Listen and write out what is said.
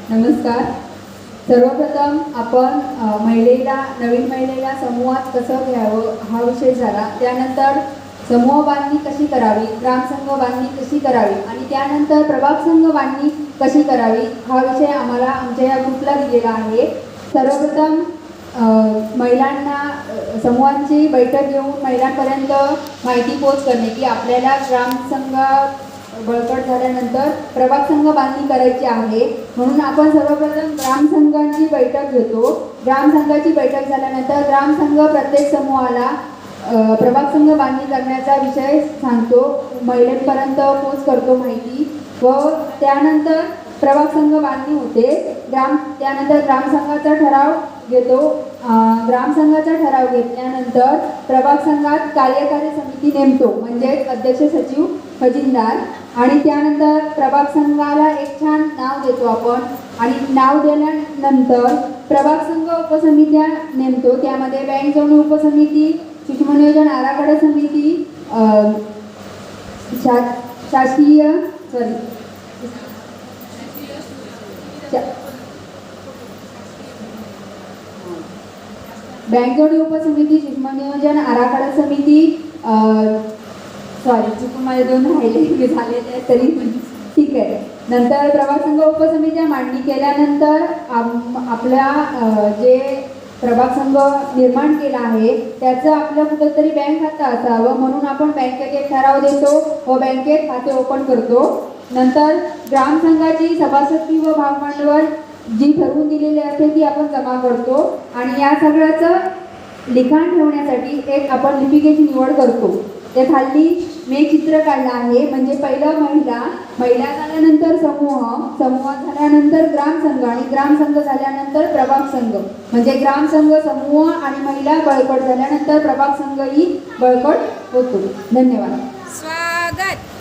नमस्कार. सर्वप्रथम आपण नवीन महिलेला समूहात कसं घ्यावं हा विषय झाला. त्यानंतर समूह बांधणी कशी करावी, ग्रामसंघ बांधणी कशी करावी आणि त्यानंतर प्रभाग संघ बांधणी कशी करावी हा विषय आम्हाला आमच्या या ग्रुपला दिलेला आहे. सर्वप्रथम महिलांना समूहांची बैठक घेऊन महिलांपर्यंत माहिती पोच करणे की आपल्याला ग्रामसंघ बळकट झाल्यानंतर प्रभाग संघ बांधणी करायची आहे. म्हणून आपण सर्वप्रथम ग्रामसंघांची बैठक घेतो. ग्रामसंघाची बैठक झाल्यानंतर ग्रामसंघ प्रत्येक समूहाला प्रभाग संघ बांधणी करण्याचा विषय सांगतो, महिलांपर्यंत पोच करतो माहिती व त्यानंतर प्रभाग संघ बांधणी होते. त्यानंतर ग्रामसंघाचा ठराव घेतो. ग्रामसंघाचा ठराव घेतल्यानंतर प्रभाग संघात कार्यकारी समिती नेमतो, म्हणजे अध्यक्ष, सचिव, खजिनदार. आणि त्यानंतर प्रभाग संघाला एक छान नाव देतो आपण आणि नाव दिल्यानंतर प्रभाग संघ उपसमित्या नेमतो. त्यामध्ये बँक जोडणी उपसमिती, सूक्ष्म नियोजन आराखडा समिती, शासकीय बँक जोडणी उपसमिती, सूक्ष्म नियोजन आराखडा समिती, चुकून माझे 2 राहिले झालेले तरी ठीक आहे. नंतर प्रभाग संघ उपसमित्या मांडणी केल्यानंतर आपल्या जे प्रभाग संघ निर्माण केला आहे त्याचं आपलं कुठंतरी बँक खातं असावं, म्हणून आपण बँकेत एक ठराव देतो व बँकेत खाते ओपन करतो. नंतर ग्रामसंघाची सभासदकी व भागभांडवल जी ठरवून दिलेली असते ती आपण जमा करतो आणि या सगळ्याचं लिखाण ठेवण्यासाठी एक आपण लिपिकेची निवड करतो. त्या खाली मी चित्र काढलं आहे. म्हणजे पहिलं महिला झाल्यानंतर समूह झाल्यानंतर ग्रामसंघ आणि ग्रामसंघ झाल्यानंतर प्रभाग संघ. म्हणजे ग्रामसंघ, समूह आणि महिला बळकट झाल्यानंतर प्रभाग संघही बळकट होतो. धन्यवाद. स्वागत.